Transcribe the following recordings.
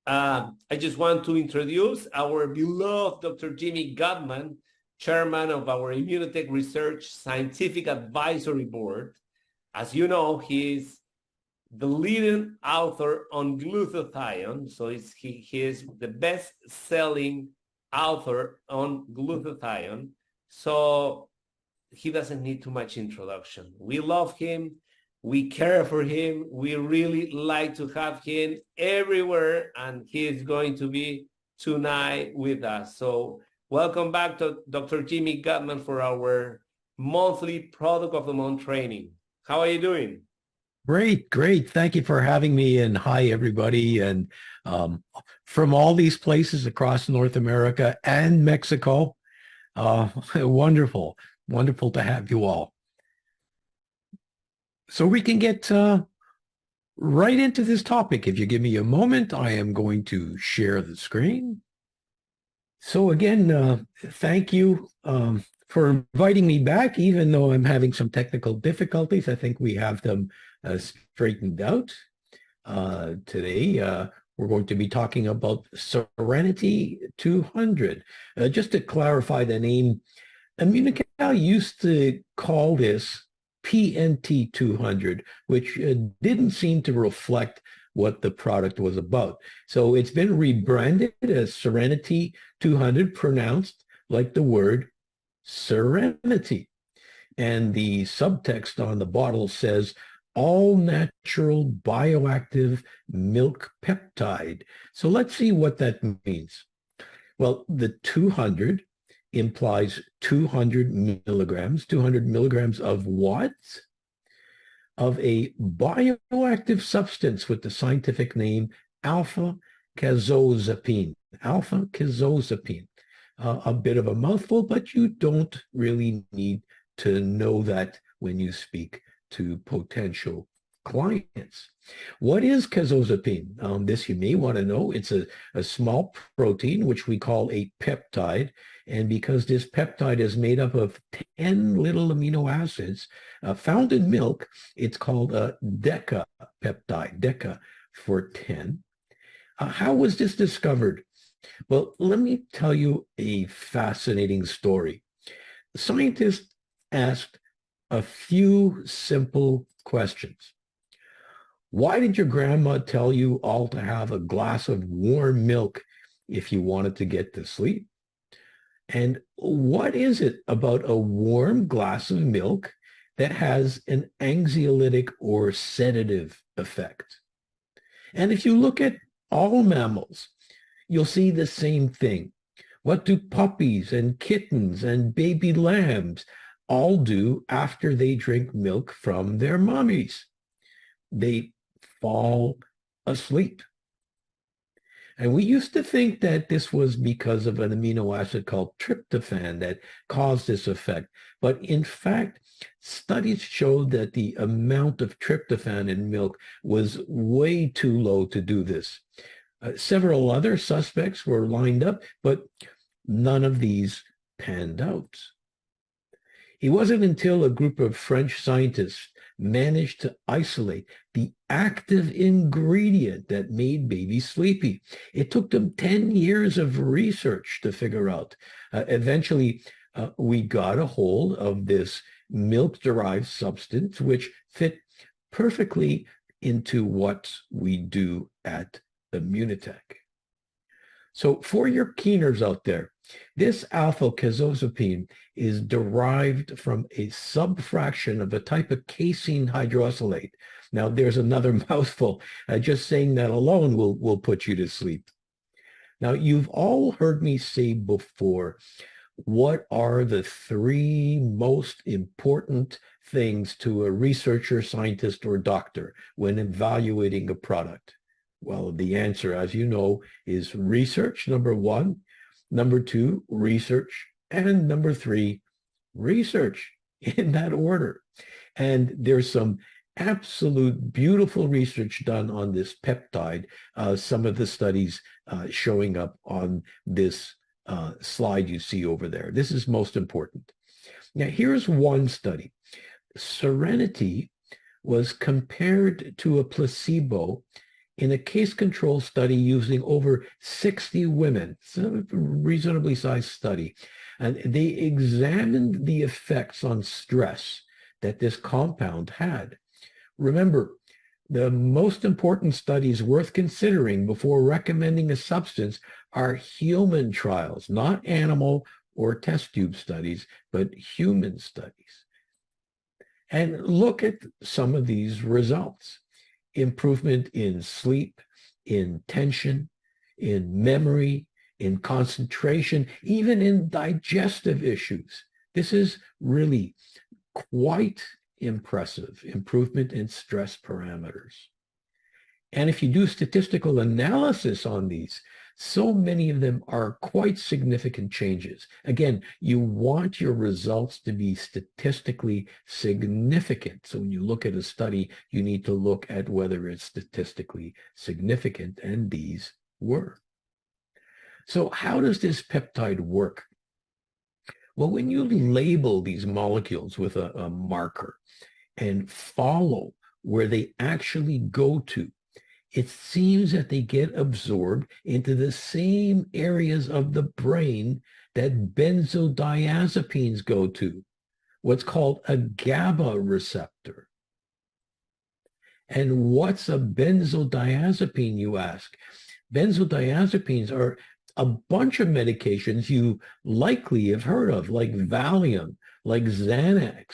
I just want to introduce our beloved Dr. Jimmy Gutman, chairman of our Immunotech Research Scientific Advisory Board. As you know, he's the leading author on glutathione. So he is the best-selling author on glutathione. So he doesn't need too much introduction. We love him. We care for him. We really like to have him everywhere, and he is going to be tonight with us. So welcome back to Dr. Jimmy Gutman for our monthly Product of the Month training. How are you doing? Great, great. Thank you for having me. And hi, everybody. And from all these places across North America and Mexico, wonderful, wonderful to have you all. So we can get right into this topic. If you give me a moment, I am going to share the screen. So again, thank you for inviting me back, even though I'm having some technical difficulties. I think we have them straightened out. Today, we're going to be talking about SEREN-T200. Just to clarify the name, Immunical used to call this PNT200, which didn't seem to reflect what the product was about. So it's been rebranded as SEREN-T200, pronounced like the word serenity. And the subtext on the bottle says, all natural bioactive milk peptide. So let's see what that means. Well, the 200 implies 200 milligrams of what? Of a bioactive substance with the scientific name alpha-casozepine. Alpha-casozepine. A bit of a mouthful, but you don't really need to know that when you speak to potential clients. What is casozepine? This you may want to know. It's a small protein, which we call a peptide. And because this peptide is made up of 10 little amino acids found in milk, it's called a decapeptide, deca for 10. How was this discovered? Well, let me tell you a fascinating story. Scientists asked a few simple questions. Why did your grandma tell you all to have a glass of warm milk if you wanted to get to sleep? And what is it about a warm glass of milk that has an anxiolytic or sedative effect? And if you look at all mammals, you'll see the same thing. What do puppies and kittens and baby lambs all do after they drink milk from their mommies? They fall asleep. And we used to think that this was because of an amino acid called tryptophan that caused this effect. But in fact, studies showed that the amount of tryptophan in milk was way too low to do this. Several other suspects were lined up, but none of these panned out. It wasn't until a group of French scientists managed to isolate the active ingredient that made babies sleepy. It took them 10 years of research to figure out. Eventually, we got a hold of this milk-derived substance, which fit perfectly into what we do at Immunotech. So for your keeners out there, this alpha-casozepine is derived from a subfraction of a type of casein hydrolysate. Now, there's another mouthful. Just saying that alone will put you to sleep. Now, you've all heard me say before, what are the three most important things to a researcher, scientist, or doctor when evaluating a product? Well, the answer, as you know, is research, number one. Number two, research. And number three, research, in that order. And there's some absolute beautiful research done on this peptide. Some of the studies showing up on this slide you see over there. This is most important. Now, here's one study. SEREN-T was compared to a placebo in a case control study using over 60 women. It's a reasonably sized study. And they examined the effects on stress that this compound had. Remember, the most important studies worth considering before recommending a substance are human trials, not animal or test tube studies, but human studies. And look at some of these results. Improvement in sleep, in tension, in memory, in concentration, even in digestive issues. This is really quite impressive improvement in stress parameters. And if you do statistical analysis on these, so many of them are quite significant changes. Again, you want your results to be statistically significant. So when you look at a study, you need to look at whether it's statistically significant, and these were. So how does this peptide work? Well, when you label these molecules with a marker and follow where they actually go to, it seems that they get absorbed into the same areas of the brain that benzodiazepines go to, what's called a GABA receptor. And what's a benzodiazepine, you ask? Benzodiazepines are a bunch of medications you likely have heard of, like Valium, like Xanax,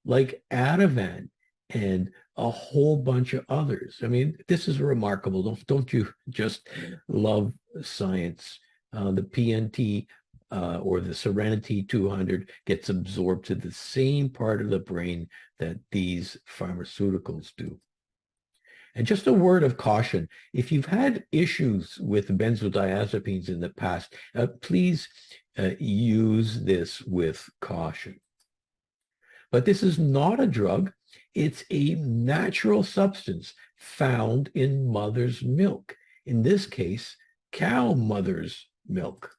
like Ativan, and a whole bunch of others. I mean, this is remarkable. Don't you just love science? The PNT or the SEREN-T200 gets absorbed to the same part of the brain that these pharmaceuticals do. And just a word of caution, if you've had issues with benzodiazepines in the past, please use this with caution. But this is not a drug. It's a natural substance found in mother's milk. In this case, cow mother's milk.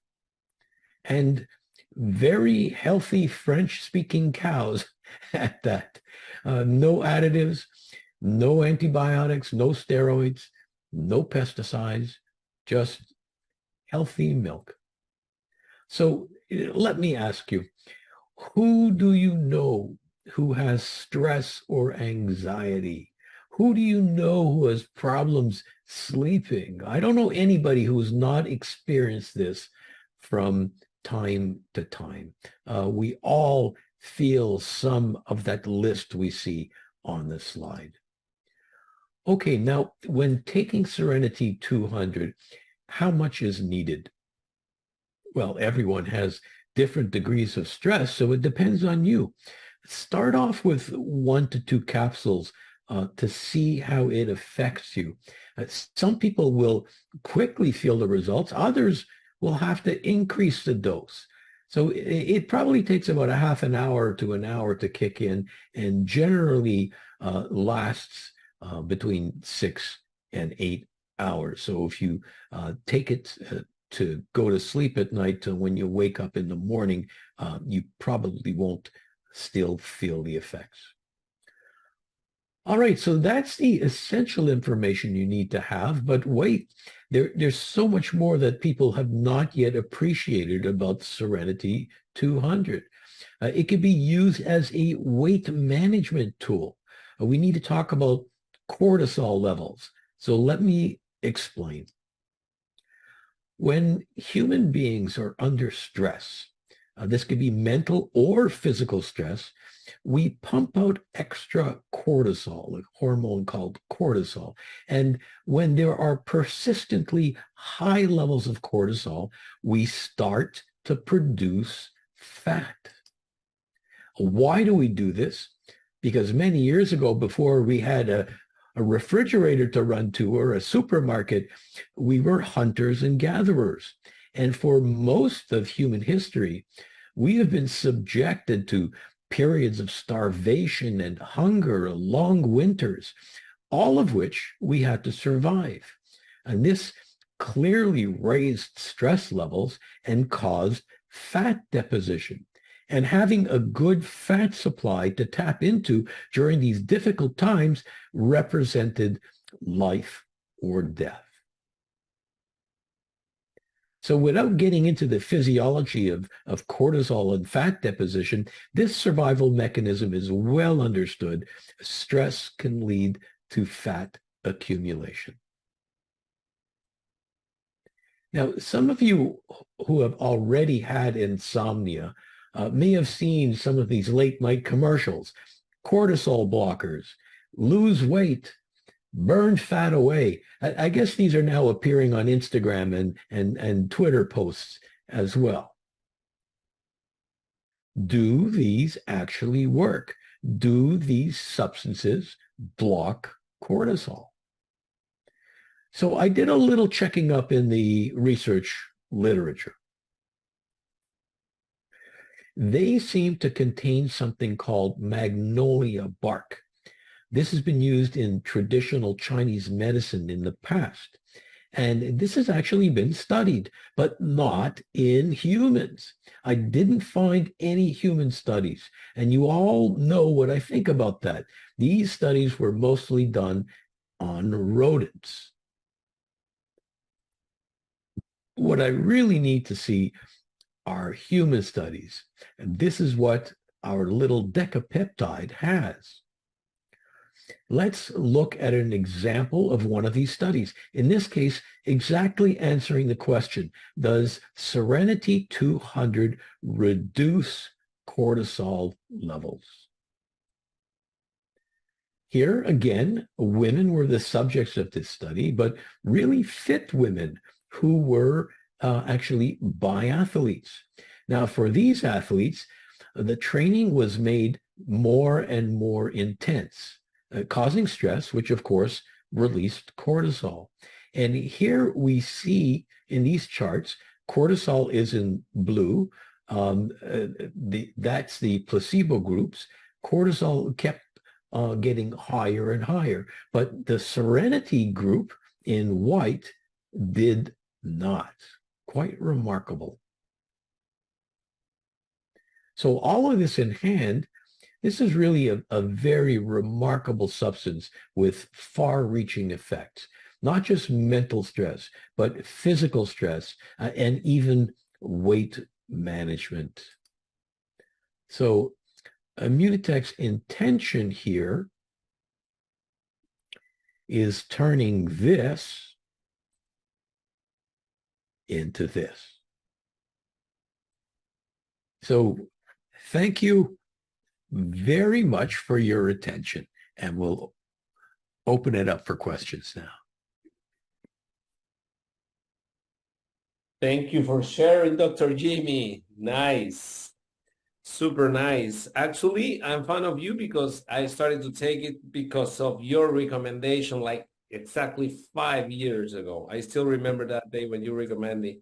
And very healthy French-speaking cows at that. No additives, no antibiotics, no steroids, no pesticides, just healthy milk. So let me ask you, who do you know who has stress or anxiety? Who do you know who has problems sleeping? I don't know anybody who has not experienced this from time to time. We all feel some of that list we see on the slide. Okay, now when taking SEREN-T200, how much is needed? Well, everyone has different degrees of stress, so it depends on you. Start off with 1 to 2 capsules to see how it affects you. Some people will quickly feel the results. Others will have to increase the dose. So it probably takes about a half an hour to an hour to kick in, and generally lasts between 6 and 8 hours. So if you take it to go to sleep at night, when you wake up in the morning, you probably won't still feel the effects. All right, so that's the essential information you need to have. But wait, there's so much more that people have not yet appreciated about SEREN-T200. It can be used as a weight management tool. We need to talk about cortisol levels. So let me explain. When human beings are under stress, this could be mental or physical stress, we pump out extra cortisol, a hormone called cortisol. And when there are persistently high levels of cortisol, we start to produce fat. Why do we do this? Because many years ago, before we had a refrigerator to run to or a supermarket, we were hunters and gatherers. And for most of human history, we have been subjected to periods of starvation and hunger, long winters, all of which we had to survive. And this clearly raised stress levels and caused fat deposition. And having a good fat supply to tap into during these difficult times represented life or death. So without getting into the physiology of cortisol and fat deposition, this survival mechanism is well understood. Stress can lead to fat accumulation. Now, some of you who have already had insomnia may have seen some of these late night commercials, cortisol blockers, lose weight, burn fat away. I guess these are now appearing on Instagram and Twitter posts as well. Do these actually work? Do these substances block cortisol? So I did a little checking up in the research literature. They seem to contain something called magnolia bark. This has been used in traditional Chinese medicine in the past. And this has actually been studied, but not in humans. I didn't find any human studies. And you all know what I think about that. These studies were mostly done on rodents. What I really need to see are human studies. And this is what our little decapeptide has. Let's look at an example of one of these studies. In this case, exactly answering the question, does SEREN-T200 reduce cortisol levels? Here, again, women were the subjects of this study, but really fit women who were actually biathletes. Now, for these athletes, the training was made more and more intense, causing stress, which of course released cortisol. And here we see in these charts, cortisol is in blue. That's the placebo groups. Cortisol kept getting higher and higher, but the SEREN-T group in white did not. Quite remarkable. So all of this in hand, this is really a very remarkable substance with far-reaching effects, not just mental stress, but physical stress and even weight management. So Immunotech's intention here is turning this into this. So thank you very much for your attention, and we'll open it up for questions now. Thank you for sharing, Dr. Jimmy. Nice. Super nice. Actually, I'm a fan of you because I started to take it because of your recommendation like exactly 5 years ago. I still remember that day when you recommended it.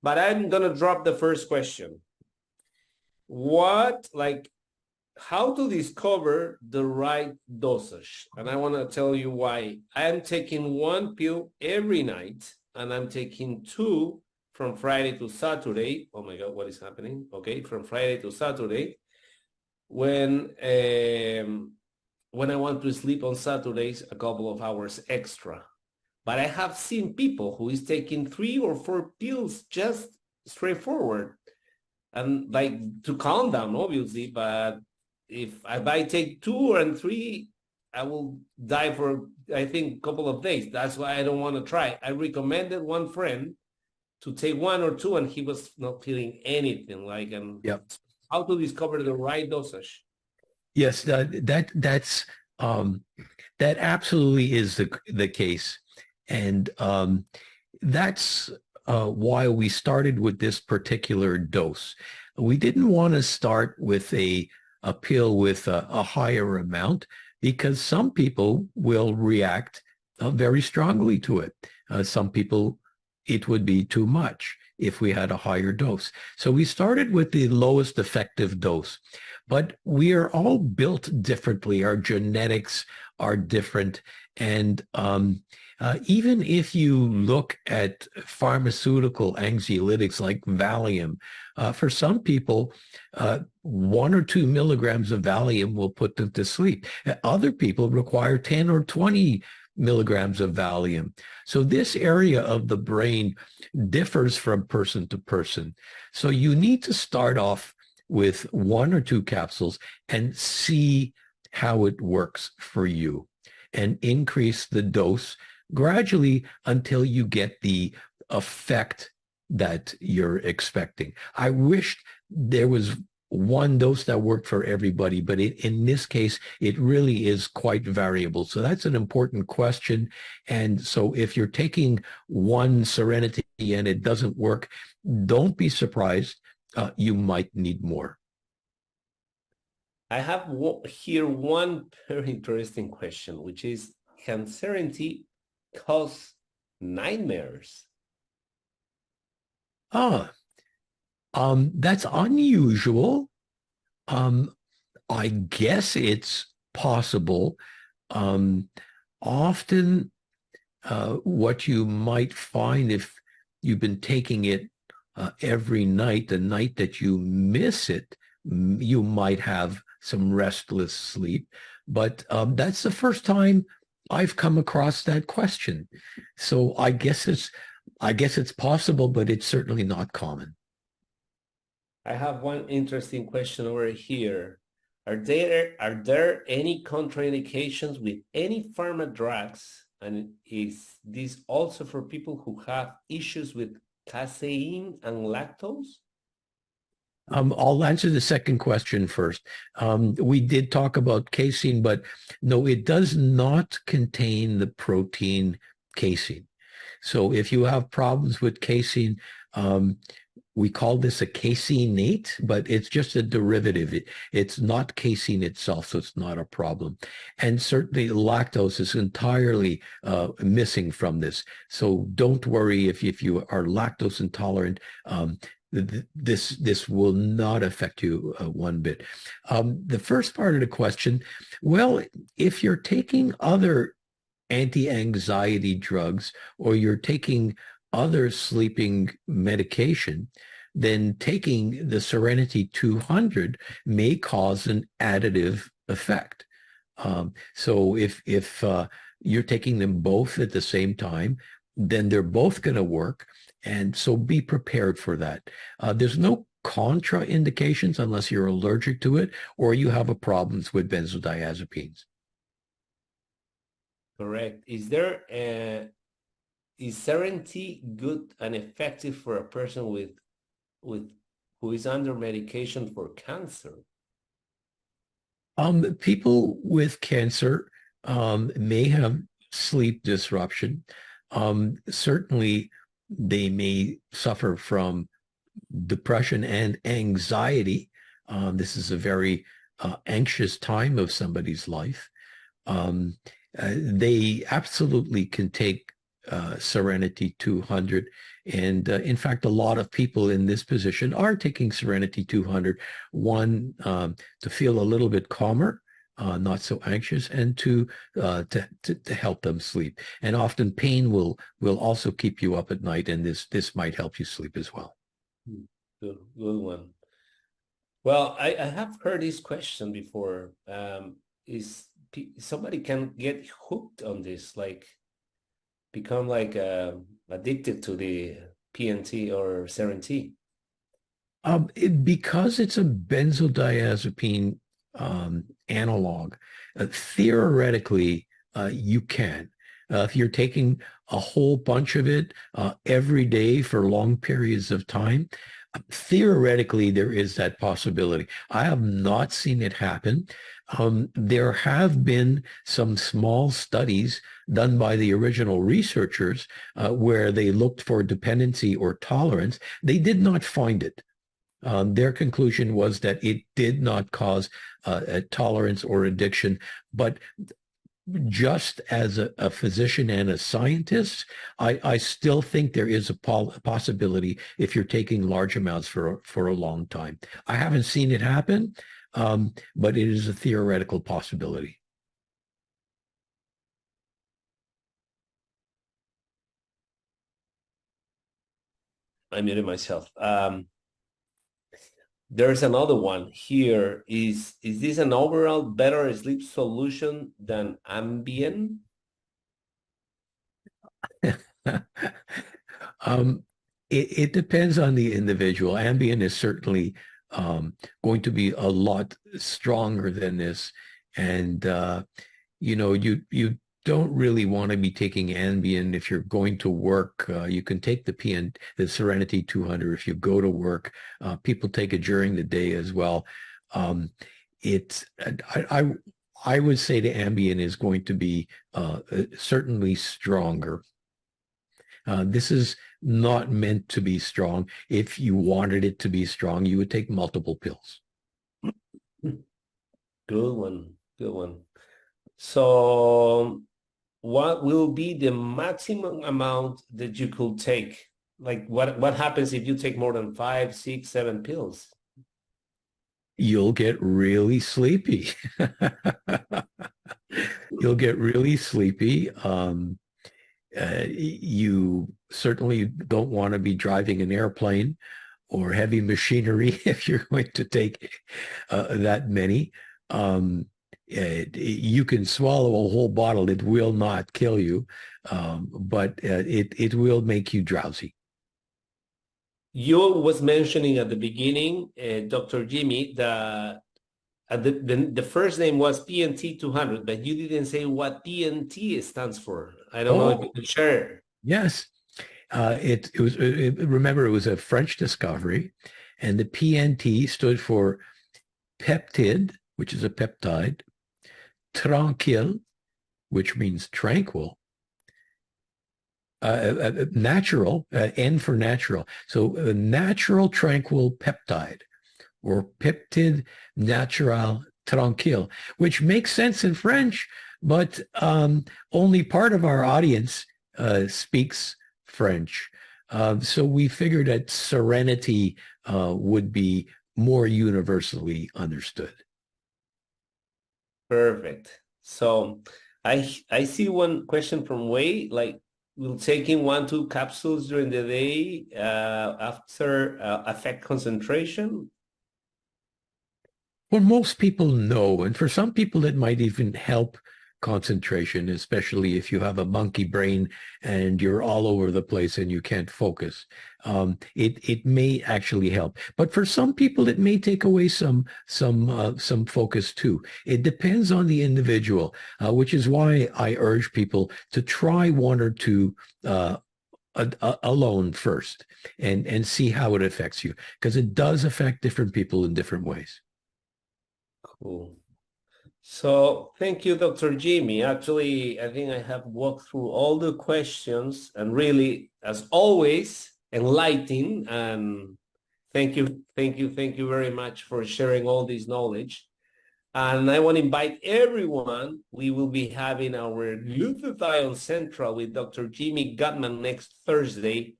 But I'm going to drop the first question. How to discover the right dosage? And I want to tell you why. I'm taking one pill every night, and I'm taking two from Friday to Saturday. Oh my God, what is happening? Okay, from Friday to Saturday. When I want to sleep on Saturdays, a couple of hours extra. But I have seen people who is taking 3 or 4 pills just straightforward. And like to calm down, obviously, but if I take 2 and 3, I will die for, I think, a couple of days. That's why I don't want to try. I recommended one friend to take 1 or 2, and he was not feeling anything. Yep. How to discover the right dosage? Yes, that absolutely is the case, and that's why we started with this particular dose. We didn't want to start with a pill with a higher amount because some people will react very strongly to it. Some people, it would be too much if we had a higher dose. So we started with the lowest effective dose, but we are all built differently. Our genetics are different. And even if you look at pharmaceutical anxiolytics like Valium, for some people, 1 or 2 milligrams of Valium will put them to sleep. Other people require 10 or 20 milligrams of Valium. So this area of the brain differs from person to person. So you need to start off with 1 or 2 capsules and see how it works for you and increase the dose gradually until you get the effect that you're expecting. I wish there was one dose that worked for everybody, but in this case, it really is quite variable. So that's an important question. And so if you're taking one Serenity and it doesn't work, don't be surprised. You might need more. I have here one very interesting question, which is, can SEREN-T cause nightmares? Ah, that's unusual. Um, I guess it's possible. Um, Often, what you might find if you've been taking it every night, the night that you miss it, you might have some restless sleep. But that's the first time I've come across that question. So I guess it's possible, but it's certainly not common. I have one interesting question over here. Are there any contraindications with any pharma drugs? And is this also for people who have issues with casein and lactose? I'll answer the second question first. We did talk about casein, but no, it does not contain the protein casein. So if you have problems with casein, um, we call this a caseinate, but it's just a derivative. It's not casein itself, so it's not a problem. And certainly lactose is entirely missing from this. So don't worry if you are lactose intolerant. This will not affect you one bit. The first part of the question, well, if you're taking other anti-anxiety drugs or you're taking other sleeping medication, then taking the Serenity 200 may cause an additive effect. So if you're taking them both at the same time, then they're both going to work. And so be prepared for that. There's no contraindications unless you're allergic to it or you have a problems with benzodiazepines. Correct. Is SEREN-T good and effective for a person with who is under medication for cancer? People with cancer may have sleep disruption. Certainly, they may suffer from depression and anxiety. This is a very anxious time of somebody's life. Um, they absolutely can take Serenity 200. And in fact, a lot of people in this position are taking Serenity 200, one, to feel a little bit calmer, not so anxious, and to help them sleep. And often pain will also keep you up at night, and this might help you sleep as well. Good one. Well, I have heard this question before. Is somebody can get hooked on this, like become like addicted to the PNT or SEREN-T? Because it's a benzodiazepine analog, theoretically, you can. If you're taking a whole bunch of it every day for long periods of time, theoretically, there is that possibility. I have not seen it happen. There have been some small studies done by the original researchers where they looked for dependency or tolerance. They did not find it. Their conclusion was that it did not cause a tolerance or addiction, but just as a physician and a scientist, I still think there is a possibility if you're taking large amounts for a long time. I haven't seen it happen, but it is a theoretical possibility. I muted myself. There's another one here. Is this an overall better sleep solution than Ambien? Um, it depends on the individual. Ambien is certainly going to be a lot stronger than this. And you don't really want to be taking Ambien if you're going to work. You can take the SEREN-T200 if you go to work. People take it during the day as well. Um, it's I would say the Ambien is going to be certainly stronger. This is not meant to be strong. If you wanted it to be strong, you would take multiple pills. Good one. Good one. So what will be the maximum amount that you could take? Like what happens if you take more than 5, 6, 7 pills? You'll get really sleepy. You'll get really sleepy. You certainly don't want to be driving an airplane or heavy machinery if you're going to take that many. You can swallow a whole bottle. It will not kill you, but it will make you drowsy. You was mentioning at the beginning, Dr. Jimmy, the first name was PNT200, but you didn't say what PNT stands for. I don't know if you Oh, can share. yes. Remember, it was a French discovery, and the PNT stood for peptide, which is a peptide, tranquil, which means tranquil, natural, N for natural. So a natural tranquil peptide or peptide natural tranquil, which makes sense in French, but only part of our audience speaks French. So we figured that serenity would be more universally understood. Perfect. So I see one question from Wei, like will taking 1, 2 capsules during the day after affect concentration? Well, most people know, and for some people, it might even help concentration, especially if you have a monkey brain and you're all over the place and you can't focus. It may actually help, but for some people, it may take away some focus too. It depends on the individual, which is why I urge people to try one or two. Alone first and see how it affects you, because it does affect different people in different ways. Cool. So thank you, Dr. Jimmy. Actually, I think I have walked through all the questions and really, as always, enlightening. And thank you very much for sharing all this knowledge. And I want to invite everyone. We will be having our Glutathione Central with Dr. Jimmy Gutman next Thursday,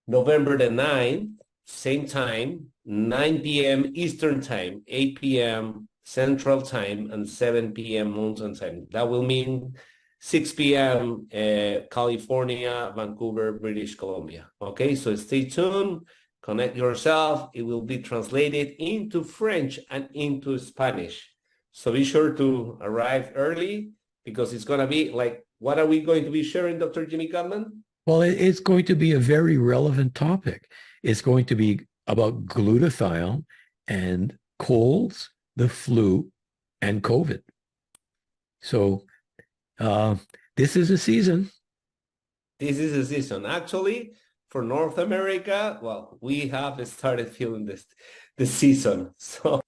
November the 9th, same time, 9 p.m. Eastern Time, 8 p.m. Central Time, and 7 p.m. Mountain Time. That will mean 6 p.m. California, Vancouver, British Columbia. Okay, so stay tuned, connect yourself. It will be translated into French and into Spanish. So be sure to arrive early because it's going to be like, what are we going to be sharing, Dr. Jimmy Gutman? Well, it's going to be a very relevant topic. It's going to be about glutathione and colds, the flu, and COVID. So this is a season. This is a season. Actually, for North America, well, we have started feeling this season. So